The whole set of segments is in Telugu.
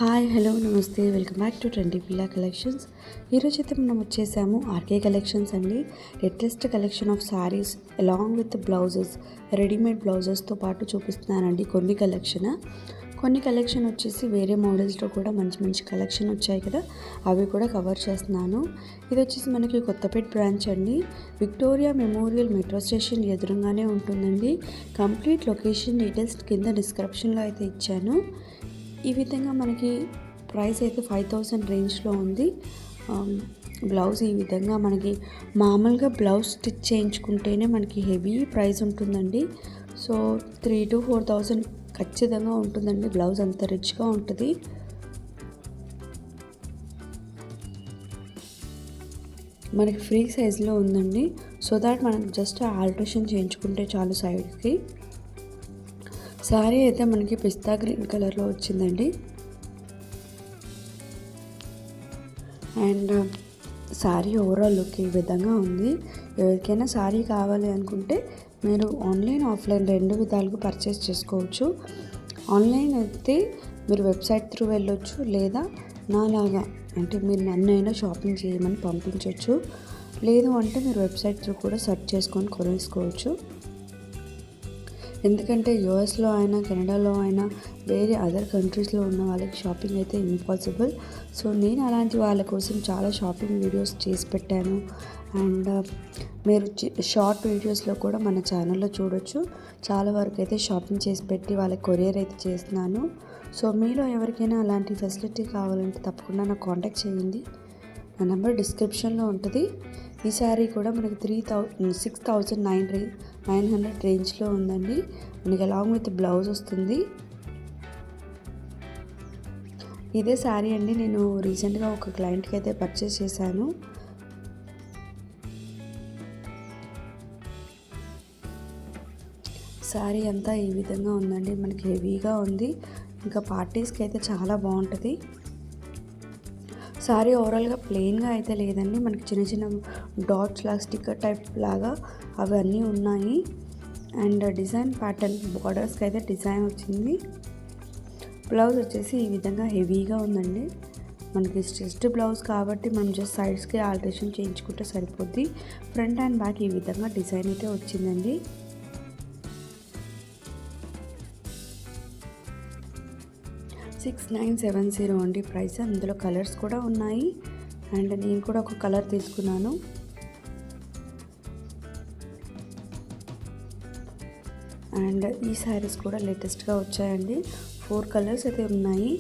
హాయ్ హలో నమస్తే welcome back to trendy Pilla collections. ఈరోజైతే మనం వచ్చేసాము ఆర్కే కలెక్షన్స్ అండి. Latest collection of saris along with blouses, readymade బ్లౌజెస్తో పాటు చూపిస్తున్నానండి. కొన్ని కలెక్షన్ వచ్చేసి వేరే మోడల్స్లో కూడా మంచి మంచి కలెక్షన్ వచ్చాయి కదా, అవి కూడా కవర్ చేస్తున్నాను. ఇది వచ్చేసి మనకి కొత్తపేట బ్రాంచ్ అండి. విక్టోరియా మెమోరియల్ మెట్రో స్టేషన్ ఎదురుగానే ఉంటుందండి. కంప్లీట్ లొకేషన్ డీటెయిల్స్ కింద డిస్క్రిప్షన్లో అయితే ఇచ్చాను. ఈ విధంగా మనకి ప్రైస్ అయితే 5000 రేంజ్లో ఉంది. బ్లౌజ్ ఈ విధంగా మనకి మామూలుగా బ్లౌజ్ స్టిచ్ చేయించుకుంటేనే మనకి హెవీ ప్రైస్ ఉంటుందండి. సో 3,000 to 4,000 ఖచ్చితంగా ఉంటుందండి. బ్లౌజ్ అంత రిచ్గా ఉంటుంది. మనకి ఫ్రీ సైజ్లో ఉందండి. సో దాట్ మనం జస్ట్ ఆల్ట్రేషన్ చేయించుకుంటే చాలు సైడ్కి. శారీ అయితే మనకి పిస్తా గ్రీన్ కలర్లో వచ్చిందండి. అండ్ శారీ ఓవరాల్ లుక్ ఈ విధంగా ఉంది. ఎవరికైనా శారీ కావాలి అనుకుంటే మీరు ఆన్లైన్ ఆఫ్లైన్ రెండు విధాలుగా పర్చేస్ చేసుకోవచ్చు. ఆన్లైన్ అయితే మీరు వెబ్సైట్ త్రూ వెళ్ళొచ్చు, లేదా నాలాగా అంటే మీరు నన్నైనా షాపింగ్ చేయమని పంపించవచ్చు. లేదు అంటే మీరు వెబ్సైట్ త్రూ కూడా సెర్చ్ చేసుకొని కొనేసుకోవచ్చు. ఎందుకంటే యూఎస్లో అయినా కెనడాలో అయినా వేరే అదర్ కంట్రీస్లో ఉన్న వాళ్ళకి షాపింగ్ అయితే ఇంపాసిబుల్. సో నేను అలాంటి వాళ్ళ కోసం చాలా షాపింగ్ వీడియోస్ చేసి పెట్టాను. అండ్ మీరు షార్ట్ వీడియోస్లో కూడా మన ఛానల్లో చూడొచ్చు. చాలా వరకు అయితే షాపింగ్ చేసి పెట్టి వాళ్ళకి కొరియర్ అయితే చేస్తున్నాను. సో మీలో ఎవరికైనా అలాంటి ఫెసిలిటీ కావాలంటే తప్పకుండా నాకు కాంటాక్ట్ చేయండి. నా నెంబర్ డిస్క్రిప్షన్లో ఉంటుంది. ఈ శారీ కూడా మనకి 6,900 రేంజ్లో ఉందండి. మనకి అలాంగ్ విత్ బ్లౌజ్ వస్తుంది. ఇదే శారీ అండి నేను రీసెంట్గా ఒక క్లయింట్కి అయితే పర్చేస్ చేశాను. శారీ అంతా ఈ విధంగా ఉందండి. మనకి హెవీగా ఉంది. ఇంకా పార్టీస్కి అయితే చాలా బాగుంటుంది. శారీ ఓవరాల్గా ప్లెయిన్గా అయితే లేదండి. మనకి చిన్న చిన్న డాట్స్ లాగా స్టిక్కర్ టైప్ లాగా అవన్నీ ఉన్నాయి. అండ్ డిజైన్ ప్యాటర్న్ బార్డర్స్కి అయితే డిజైన్ వచ్చింది. బ్లౌజ్ వచ్చేసి ఈ విధంగా హెవీగా ఉందండి. మనకి స్టిచ్డ్ బ్లౌజ్ కాబట్టి మనం జస్ట్ సైడ్స్కి ఆల్టరేషన్ చేయించుకుంటే సరిపోద్ది. ఫ్రంట్ అండ్ బ్యాక్ ఈ విధంగా డిజైన్ అయితే వచ్చిందండి. $6970 అండి ప్రైస్. అందులో కలర్స్ కూడా ఉన్నాయి. అండ్ నేను కూడా ఒక కలర్ తీసుకున్నాను. అండ్ ఈ శారీస్ కూడా లేటెస్ట్గా వచ్చాయండి. 4 కలర్స్ అయితే ఉన్నాయి.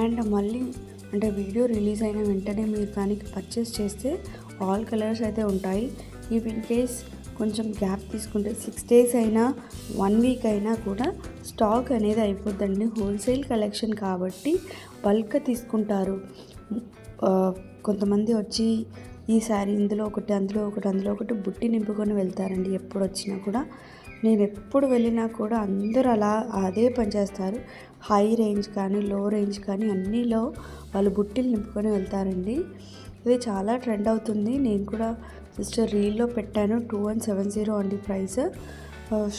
అండ్ మళ్ళీ అంటే వీడియో రిలీజ్ అయిన వెంటనే మీరు కానీ పర్చేస్ చేస్తే ఆల్ కలర్స్ అయితే ఉంటాయి. ఇఫ్ ఇన్ కేస్ కొంచెం గ్యాప్ తీసుకుంటే 6 days అయినా 1 week అయినా కూడా స్టాక్ అనేది అయిపోద్దండి. హోల్సేల్ కలెక్షన్ కాబట్టి బల్క్గా తీసుకుంటారు. కొంతమంది వచ్చి ఈ శారీ ఇందులో ఒకటి అందులో ఒకటి బుట్టి నింపుకొని వెళ్తారండి. ఎప్పుడు వచ్చినా కూడా నేను ఎప్పుడు వెళ్ళినా కూడా అందరూ అలా అదే పని చేస్తారు. హై రేంజ్ కానీ లో రేంజ్ కానీ అన్నిలో వాళ్ళు బుట్టిలు నింపుకొని వెళ్తారండి. ఇది చాలా ట్రెండ్ అవుతుంది. నేను కూడా జస్ట్ రీల్లో పెట్టాను. 2170 అండి ప్రైస్.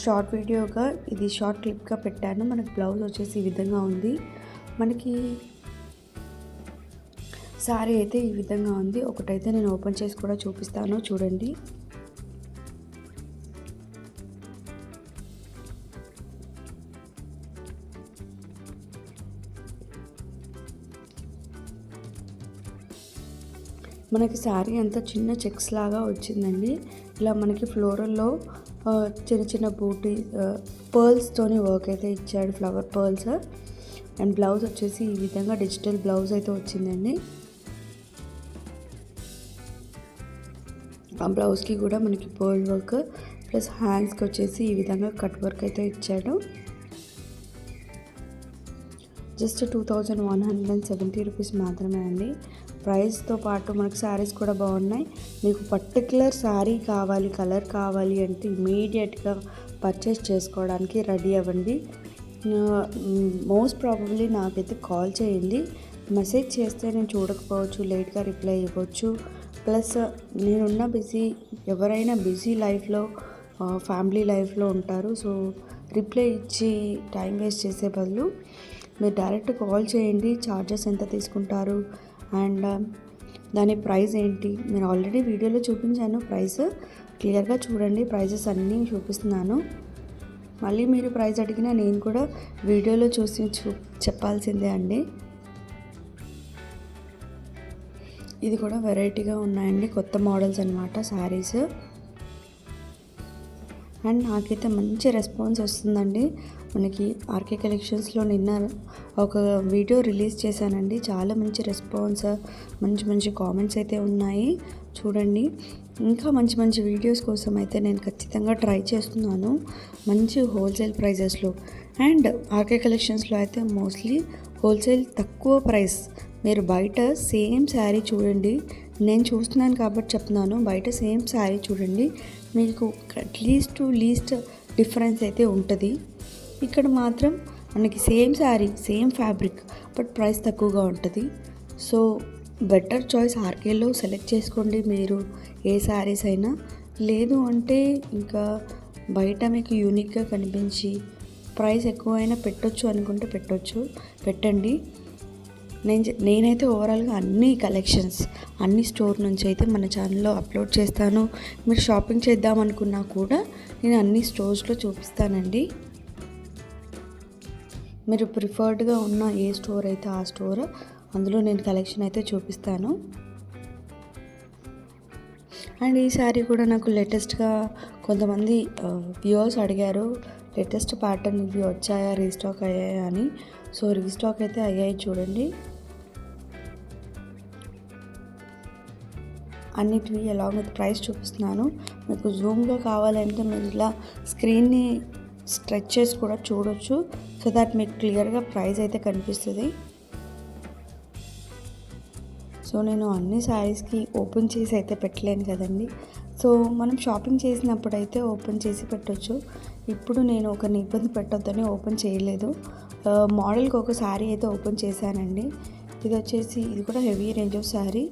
షార్ట్ వీడియోగా ఇది షార్ట్ క్లిప్గా పెట్టాను. మనకి బ్లౌజ్ వచ్చేసి ఈ విధంగా ఉంది. మనకి శారీ అయితే ఈ విధంగా ఉంది. ఒకటైతే నేను ఓపెన్ చేసి కూడా చూపిస్తాను, చూడండి. మనకి శారీ అంతా చిన్న చెక్స్ లాగా వచ్చిందండి. ఇలా మనకి ఫ్లోరల్లో చిన్న చిన్న బూటీ పర్ల్స్తోని వర్క్ అయితే ఇచ్చాడు, ఫ్లవర్ పర్ల్స్. అండ్ బ్లౌజ్ వచ్చేసి ఈ విధంగా డిజిటల్ బ్లౌజ్ అయితే వచ్చిందండి. ఆ బ్లౌజ్కి కూడా మనకి పర్ల్ వర్క్ ప్లస్ హ్యాండ్స్కి వచ్చేసి ఈ విధంగా కట్ వర్క్ అయితే ఇచ్చాడు. జస్ట్ 2,170 రూపీస్ మాత్రమే అండి. ప్రైస్తో పాటు మనకు శారీస్ కూడా బాగున్నాయి. మీకు పర్టికులర్ శారీ కావాలి, కలర్ కావాలి అంటే ఇమీడియట్గా పర్చేస్ చేసుకోవడానికి రెడీ అవ్వండి. మోస్ట్ ప్రాబబ్లీ నాకైతే కాల్ చేయండి. మెసేజ్ చేస్తే నేను చూడకపోవచ్చు, లేట్గా రిప్లై ఇవ్వచ్చు. ప్లస్ నేనున్న ఎవరైనా బిజీ లైఫ్లో ఫ్యామిలీ లైఫ్లో ఉంటారు. సో రిప్లై ఇచ్చి టైం వేస్ట్ చేసే బదులు మీరు డైరెక్ట్ కాల్ చేయండి, ఛార్జెస్ ఎంత తీసుకుంటారు అండ్ దాని ప్రైస్ ఏంటి. నేను ఆల్రెడీ వీడియోలో చూపించాను, ప్రైస్ క్లియర్గా చూడండి, ప్రైజెస్ అన్నీ చూపిస్తున్నాను. మళ్ళీ మీరు ప్రైస్ అడిగినా నేను కూడా వీడియోలో చూసి చెప్పాల్సిందే అండి. ఇది కూడా వెరైటీగా ఉన్నాయండి, కొత్త మోడల్స్ అన్నమాట శారీస్. అండ్ నాకైతే మంచి రెస్పాన్స్ వస్తుందండి. మనకి ఆర్కే కలెక్షన్స్లో నిన్న ఒక వీడియో రిలీజ్ చేశానండి, చాలా మంచి రెస్పాన్స్, మంచి మంచి కామెంట్స్ అయితే ఉన్నాయి. చూడండి, ఇంకా మంచి మంచి వీడియోస్ కోసం అయితే నేను ఖచ్చితంగా ట్రై చేస్తున్నాను, మంచి హోల్సేల్ ప్రైజెస్లో. అండ్ ఆర్కే కలెక్షన్స్లో అయితే మోస్ట్లీ హోల్సేల్ తక్కువ ప్రైస్. మీరు బయట సేమ్ శారీ చూడండి, నేను చూస్తున్నాను కాబట్టి చెప్తున్నాను, బయట సేమ్ శారీ చూడండి, మీకు అట్లీస్ట్ లీస్ట్ డిఫరెన్స్ అయితే ఉంటుంది. ఇక్కడ మాత్రం మనకి same sari same fabric but price తక్కువగా ఉంటుంది. సో బెటర్ చాయిస్ ఆర్కేలో సెలెక్ట్ చేసుకోండి మీరు ఏ శారీస్ అయినా. లేదు అంటే ఇంకా బయట మీకు యూనిక్గా కనిపించి ప్రైస్ ఎక్కువైనా పెట్టొచ్చు అనుకుంటే పెట్టండి. నేనైతే ఓవరాల్గా అన్ని కలెక్షన్స్ అన్ని స్టోర్ నుంచి అయితే మన ఛానల్లో అప్లోడ్ చేస్తాను. మీరు షాపింగ్ చేద్దాం అనుకున్నా కూడా నేను అన్ని స్టోర్స్లో చూపిస్తానండి. మీరు ప్రిఫర్డ్గా ఉన్న ఏ స్టోర్ అయితే ఆ స్టోర్, అందులో నేను కలెక్షన్ అయితే చూపిస్తాను. అండ్ ఈ శారీ కూడా నాకు లేటెస్ట్గా కొంతమంది వ్యూవర్స్ అడిగారు, లేటెస్ట్ ప్యాటర్న్ ఇవి వచ్చాయా, రీస్టాక్ అయ్యాయా అని. సో రీస్టాక్ అయితే అయ్యాయి చూడండి. అన్నిటివి అలాంగ్ విత్ ప్రైస్ చూపిస్తున్నాను. మీకు జూమ్గా కావాలంటే మీరు ఇలా స్క్రీన్ని స్ట్రెచ్ చేసి కూడా చూడొచ్చు, సో దట్ మీకు క్లియర్గా ప్రైస్ అయితే కనిపిస్తుంది. సో నేను అన్ని శారీస్కి ఓపెన్ చేసి అయితే పెట్టలేను కదండి. సో మనం షాపింగ్ చేసినప్పుడు అయితే ఓపెన్ చేసి పెట్టవచ్చు. ఇప్పుడు నేను ఒకరిని ఇబ్బంది పెట్టొద్దని ఓపెన్ చేయలేదు. మోడల్కి ఒక శారీ అయితే ఓపెన్ చేశానండి. ఇది కూడా heavy range of sari,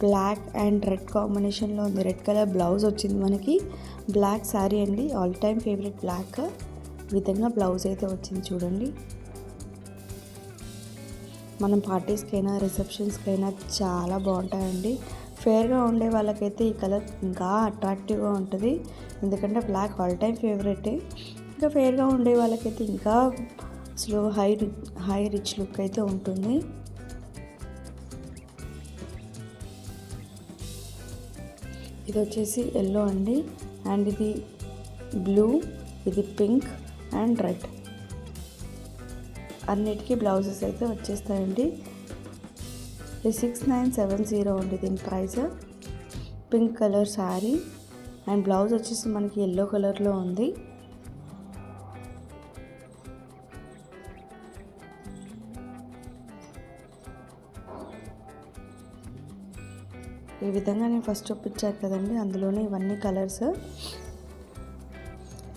black and red కాంబినేషన్లో ఉంది. రెడ్ కలర్ బ్లౌజ్ వచ్చింది మనకి, బ్లాక్ శారీ అండి, ఆల్ టైమ్ ఫేవరెట్ బ్లాక్. విధంగా బ్లౌజ్ అయితే వచ్చింది చూడండి. మనం పార్టీస్కైనా రిసెప్షన్స్కైనా చాలా బాగుంటాయండి. ఫేర్గా ఉండే వాళ్ళకైతే ఈ కలర్ ఇంకా అట్రాక్టివ్గా ఉంటుంది, ఎందుకంటే బ్లాక్ ఆల్ టైమ్ ఫేవరెట్. ఇంకా ఫేర్గా ఉండే వాళ్ళకైతే ఇంకా అసలు హై రిచ్ లుక్ అయితే ఉంటుంది. ఇది వచ్చేసి ఎల్లో అండి, అండ్ ఇది బ్లూ, ఇది పింక్ అండ్ రెడ్, అన్నిటికీ బ్లౌజెస్ అయితే వచ్చేస్తాయండి. ఇది 6970 ఉంది దీని price. Pink colour sari and blouse వచ్చేసి మనకి ఎల్లో కలర్లో ఉంది. ఈ విధంగా నేను ఫస్ట్ చూపించాను కదండి, అందులోనే ఇవన్నీ కలర్స్.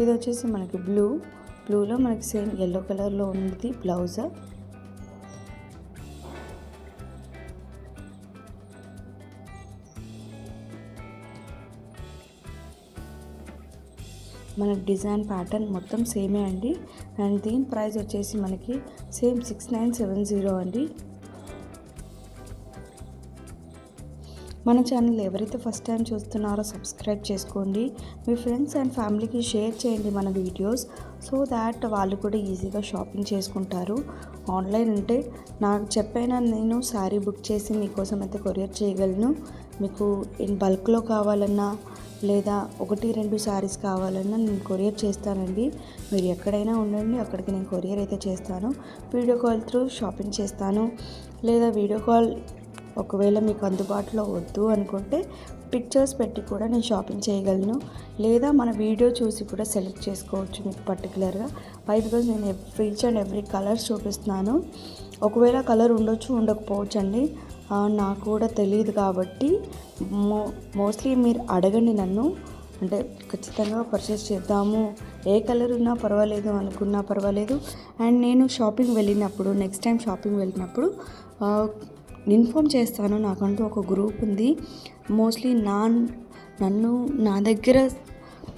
ఇది వచ్చేసి మనకి బ్లూలో మనకి సేమ్ ఎల్లో కలర్లో ఉంది బ్లౌజ్. మన డిజైన్ ప్యాటర్న్ మొత్తం సేమే అండి. అండ్ దీని ప్రైస్ వచ్చేసి మనకి సేమ్ 6970 అండి. మన ఛానల్ ఎవరైతే ఫస్ట్ టైం చూస్తున్నారో సబ్స్క్రైబ్ చేసుకోండి, మీ ఫ్రెండ్స్ అండ్ ఫ్యామిలీకి షేర్ చేయండి మన వీడియోస్, సో దాట్ వాళ్ళు కూడా ఈజీగా షాపింగ్ చేసుకుంటారు. ఆన్లైన్ అంటే నాకు చెప్పైనా నేను శారీ బుక్ చేసి మీకోసం అయితే కొరియర్ చేయగలను. మీకు ఇన్ బల్క్లో కావాలన్నా లేదా 1-2 శారీస్ కావాలన్నా నేను కొరియర్ చేస్తానండి. మీరు ఎక్కడైనా ఉండండి, అక్కడికి నేను కొరియర్ అయితే చేస్తాను. వీడియో కాల్ త్రూ షాపింగ్ చేస్తాను, లేదా వీడియో కాల్ ఒకవేళ మీకు అందుబాటులో వద్దు అనుకుంటే పిక్చర్స్ పెట్టి కూడా నేను షాపింగ్ చేయగలను, లేదా మన వీడియో చూసి కూడా సెలెక్ట్ చేసుకోవచ్చు మీకు పర్టికులర్గా. వై బికాజ్ నేను ఈచ్ అండ్ ఎవ్రీ కలర్స్ చూపిస్తున్నాను. ఒకవేళ కలర్ ఉండొచ్చు, ఉండకపోవచ్చు అండి, నాకు కూడా తెలియదు. కాబట్టి మోస్ట్లీ మీరు అడగండి నన్ను, అంటే ఖచ్చితంగా పర్చేస్ చేద్దాము, ఏ కలర్ ఉన్నా పర్వాలేదు అనుకున్నా పర్వాలేదు. అండ్ నేను షాపింగ్ వెళ్ళినప్పుడు, నెక్స్ట్ టైం షాపింగ్ వెళ్ళినప్పుడు ఇన్ఫామ్ చేస్తాను. నాకంటూ ఒక గ్రూప్ ఉంది. మోస్ట్లీ నా దగ్గర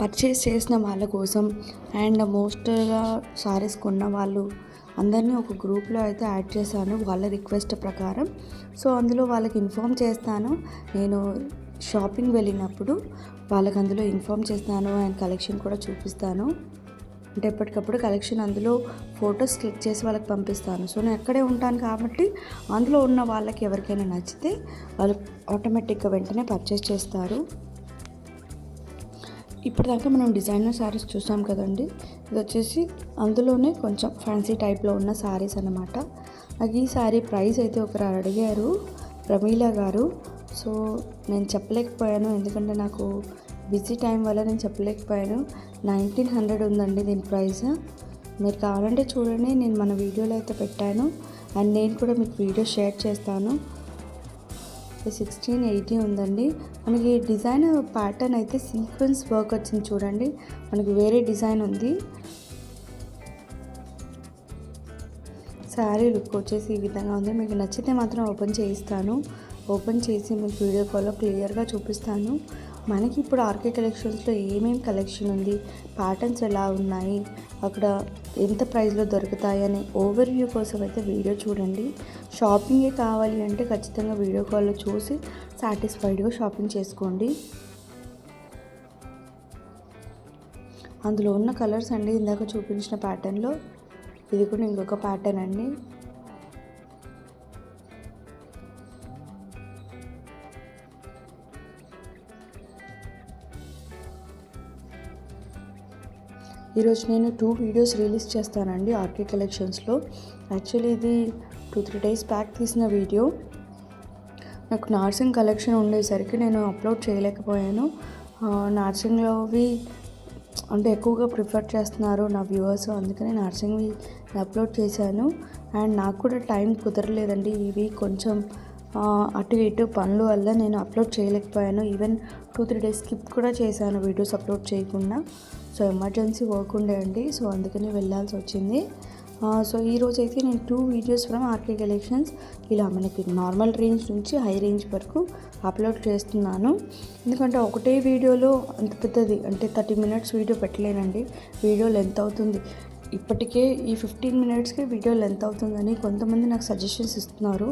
పర్చేస్ చేసిన వాళ్ళ కోసం అండ్ మోస్ట్గా సారీస్ కొన్న వాళ్ళు అందరినీ ఒక గ్రూప్లో అయితే యాడ్ చేశాను వాళ్ళ రిక్వెస్ట్ ప్రకారం. సో అందులో వాళ్ళకి ఇన్ఫామ్ చేస్తాను, నేను షాపింగ్ వెళ్ళినప్పుడు వాళ్ళకి అందులో ఇన్ఫామ్ చేస్తాను అండ్ కలెక్షన్ కూడా చూపిస్తాను. అంటే ఎప్పటికప్పుడు కలెక్షన్ అందులో ఫొటోస్ క్లిక్ చేసి వాళ్ళకి పంపిస్తాను. సో నేను అక్కడే ఉంటాను కాబట్టి అందులో ఉన్న వాళ్ళకి ఎవరికైనా నచ్చితే వాళ్ళు ఆటోమేటిక్గా వెంటనే పర్చేస్ చేస్తారు. ఇప్పటిదాకా మనం డిజైనర్ శారీస్ చూసాం కదండి, ఇది వచ్చేసి అందులోనే కొంచెం ఫ్యాన్సీ టైప్లో ఉన్న శారీస్ అన్నమాట. నాకు ఈ శారీ ప్రైస్ అయితే ఒకరు అడిగారు, ప్రమీల గారు. సో నేను చెప్పలేకపోయాను, ఎందుకంటే నాకు బిజీ టైం వల్ల నేను చెప్పలేకపోయాను. 1900 ఉందండి దీని ప్రైస్. మీరు కావాలంటే చూడండి, నేను మన వీడియోలో అయితే పెట్టాను అండ్ నేను కూడా మీకు వీడియో షేర్ చేస్తాను. 1680 ఉందండి. మనకి డిజైన్ ప్యాటర్న్ అయితే సీక్వెన్స్ వర్క్ వచ్చింది చూడండి, మనకి వేరే డిజైన్ ఉంది. శారీ లుక్ వచ్చేసి ఈ విధంగా ఉంది. మీకు నచ్చితే మాత్రం ఓపెన్ చేయిస్తాను, ఓపెన్ చేసి మీకు వీడియో కాల్లో క్లియర్గా చూపిస్తాను. మనకి ఇప్పుడు ఆర్కే కలెక్షన్స్లో ఏమేమి కలెక్షన్ ఉంది, ప్యాటర్న్స్ ఎలా ఉన్నాయి, అక్కడ ఎంత ప్రైస్లో దొరుకుతాయి అనే ఓవర్వ్యూ కోసం అయితే వీడియో చూడండి. షాపింగే కావాలి అంటే ఖచ్చితంగా వీడియో కాల్లో చూసి సాటిస్ఫైడ్గా షాపింగ్ చేసుకోండి. అందులో ఉన్న కలర్స్ అండి ఇందాక చూపించిన ప్యాటర్న్లో ఇది కూడా ఇంకొక ప్యాటర్న్ అండి. ఈరోజు నేను 2 వీడియోస్ రిలీజ్ చేస్తానండి ఆర్కే కలెక్షన్స్లో. యాక్చువల్లీ ఇది 2-3 డేస్ బ్యాక్ తీసిన వీడియో. నాకు నార్సింగ్ కలెక్షన్ ఉండేసరికి నేను అప్లోడ్ చేయలేకపోయాను. నార్సింగ్లోవి అంటే ఎక్కువగా ప్రిఫర్ చేస్తున్నారు నా వ్యూవర్స్, అందుకని నార్సింగ్వి అప్లోడ్ చేశాను. అండ్ నాకు కూడా టైం కుదరలేదండి, ఈ వీక్ కొంచెం అటు ఇటు పనుల వల్ల నేను అప్లోడ్ చేయలేకపోయాను. ఈవెన్ 2-3 డేస్ స్కిప్ కూడా చేశాను వీడియోస్ అప్లోడ్ చేయకుండా. సో ఎమర్జెన్సీ వర్క్ ఉండే అండి, సో అందుకని వెళ్ళాల్సి వచ్చింది. సో ఈరోజు అయితే నేను 2 వీడియోస్ ఫ్రమ్ ఆర్కే కలెక్షన్స్ ఇలా మనకి నార్మల్ రేంజ్ నుంచి హై రేంజ్ వరకు అప్లోడ్ చేస్తున్నాను. ఎందుకంటే ఒకటే వీడియోలో అంత పెద్దది అంటే 30 మినిట్స్ వీడియో పెట్టలేనండి, వీడియో లెంత్ అవుతుంది. ఇప్పటికే ఈ 15 మినిట్స్కి వీడియో లెంత్ అవుతుందని కొంతమంది నాకు సజెషన్స్ ఇస్తున్నారు.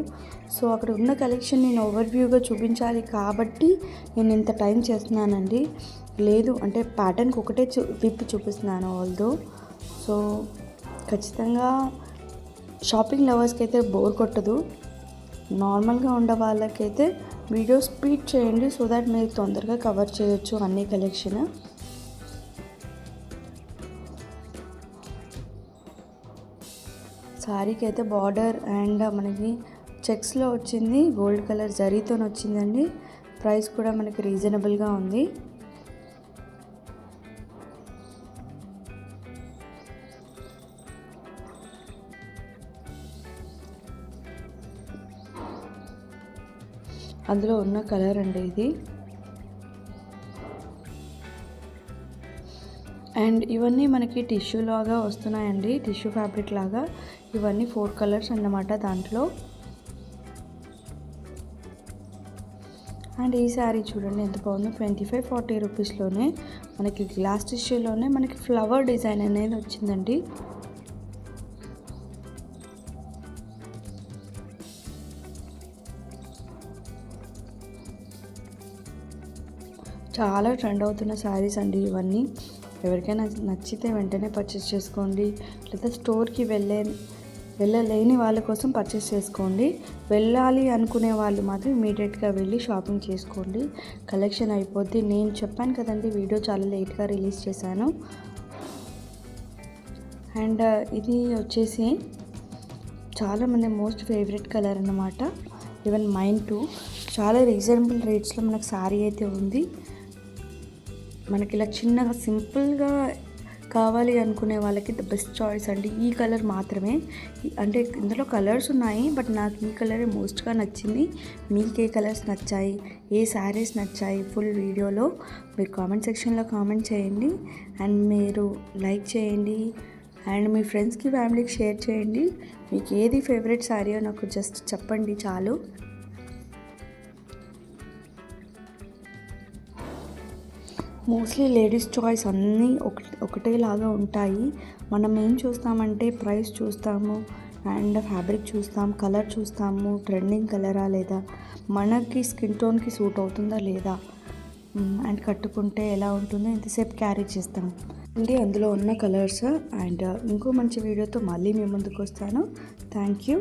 సో అక్కడ ఉన్న కలెక్షన్ నేను ఓవర్వ్యూగా చూపించాలి కాబట్టి నేను ఇంత టైం చేస్తున్నానండి. లేదు అంటే ప్యాటర్న్కి ఒకటే విప్పి చూపిస్తున్నాను ఆల్దో. సో ఖచ్చితంగా షాపింగ్ లవర్స్కి అయితే బోర్ కొట్టదు, నార్మల్గా ఉండే వాళ్ళకైతే వీడియో స్పీడ్ చేయండి, సో దట్ మీరు తొందరగా కవర్ చేయొచ్చు అన్ని కలెక్షన్. శారీకి అయితే బార్డర్ అండ్ మనకి చెక్స్లో వచ్చింది, గోల్డ్ కలర్ జరీతో వచ్చిందండి. ప్రైస్ కూడా మనకి రీజనబుల్గా ఉంది. అందులో ఉన్న కలర్ అండి ఇది. అండ్ ఇవన్నీ మనకి టిష్యూ లాగా వస్తున్నాయండి, టిష్యూ ఫ్యాబ్రిక్ లాగా. ఇవన్నీ 4 కలర్స్ అన్నమాట దాంట్లో. అండ్ ఈ శారీ చూడండి ఎంత బాగుందో, 25-40 రూపీస్లోనే మనకి గ్లాస్ టిష్యూలోనే మనకి ఫ్లవర్ డిజైన్ అనేది వచ్చిందండి. చాలా ట్రెండ్ అవుతున్న శారీస్ అండి ఇవన్నీ. ఎవరికైనా నచ్చితే వెంటనే పర్చేస్ చేసుకోండి, లేదా స్టోర్కి వెళ్ళలేని వాళ్ళ కోసం పర్చేస్ చేసుకోండి. వెళ్ళాలి అనుకునే వాళ్ళు మాత్రం ఇమీడియట్గా వెళ్ళి షాపింగ్ చేసుకోండి, కలెక్షన్ అయిపోద్ది. నేను చెప్పాను కదండి వీడియో చాలా లేట్గా రిలీజ్ చేశాను. అండ్ ఇది వచ్చేసి చాలామంది మోస్ట్ ఫేవరెట్ కలర్ అన్నమాట, ఈవెన్ మైన్ టూ. చాలా రీజనబుల్ రేట్స్లో మనకు శారీ అయితే ఉంది. మనకి ఇలా చిన్నగా సింపుల్గా కావాలి అనుకునే వాళ్ళకి ద బెస్ట్ చాయిస్ అండి ఈ కలర్ మాత్రమే. అంటే ఇందులో కలర్స్ ఉన్నాయి, బట్ నాకు ఈ కలరే మోస్ట్గా నచ్చింది. మీకు ఏ కలర్స్ నచ్చాయి, ఏ శారీస్ నచ్చాయి, ఫుల్ వీడియోలో మీరు కామెంట్ సెక్షన్లో కామెంట్ చేయండి. అండ్ మీరు లైక్ చేయండి అండ్ మీ ఫ్రెండ్స్కి ఫ్యామిలీకి షేర్ చేయండి. మీకు ఏది ఫేవరెట్ శారీయో నాకు జస్ట్ చెప్పండి చాలు. మోస్ట్లీ లేడీస్ చాయిస్ అన్నీ ఒకటేలాగా ఉంటాయి. మనం ఏం చూస్తామంటే ప్రైస్ చూస్తాము అండ్ ఫ్యాబ్రిక్ చూస్తాం, కలర్ చూస్తాము, ట్రెండింగ్ కలరా లేదా, మనకి స్కిన్ టోన్కి సూట్ అవుతుందా లేదా, అండ్ కట్టుకుంటే ఎలా ఉంటుందో ఎంతసేపు క్యారీ చేస్తాం అండి. అందులో ఉన్న కలర్స్ అండ్ ఇంకో మంచి వీడియోతో మళ్ళీ మీ ముందుకు వస్తాను. Thank you.